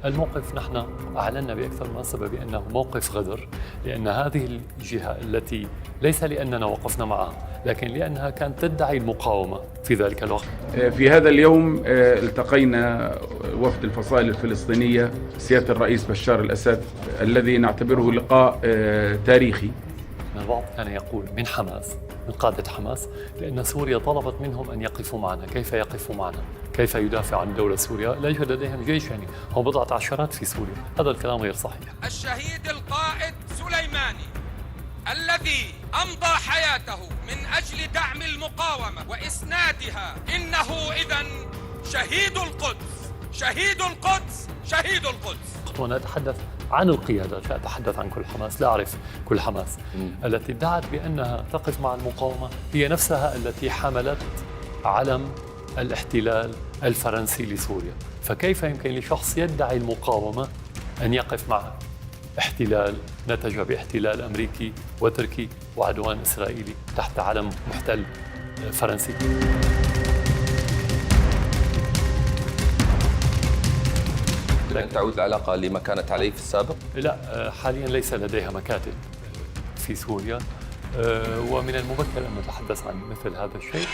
الموقف نحن أعلنا بأكثر من مناسبة بأنه موقف غدر، لأن هذه الجهة التي ليس لأننا وقفنا معها لكن لأنها كانت تدعي المقاومة في ذلك الوقت. في هذا اليوم التقينا وفد الفصائل الفلسطينية سيادة الرئيس بشار الأسد الذي نعتبره لقاء تاريخي. البعض كان يقول من حماس، من قادة حماس، لأن سوريا طلبت منهم أن يقفوا معنا. كيف يقفوا معنا؟ كيف يدافع عن دولة سوريا؟ لا يوجد لديهم جيش، يعني هم بضعة عشرات في سوريا. هذا الكلام غير صحيح. الشهيد القائد سليماني الذي أمضى حياته من أجل دعم المقاومة وإسنادها، إنه إذن شهيد القدس، شهيد القدس، شهيد القدس. وأنا أتحدث عن القيادات، لا أتحدث عن كل حماس، لا أعرف كل حماس. التي ادعت بأنها تقف مع المقاومة هي نفسها التي حملت علم الاحتلال الفرنسي لسوريا. فكيف يمكن لشخص يدعي المقاومة أن يقف مع احتلال نتج باحتلال أمريكي وتركي وعدوان إسرائيلي تحت علم محتل فرنسي؟ لن تعود العلاقة لما كانت عليه في السابق؟ لا، حاليا ليس لديها مكاتب في سوريا، ومن المبكر أن نتحدث عن مثل هذا الشيء.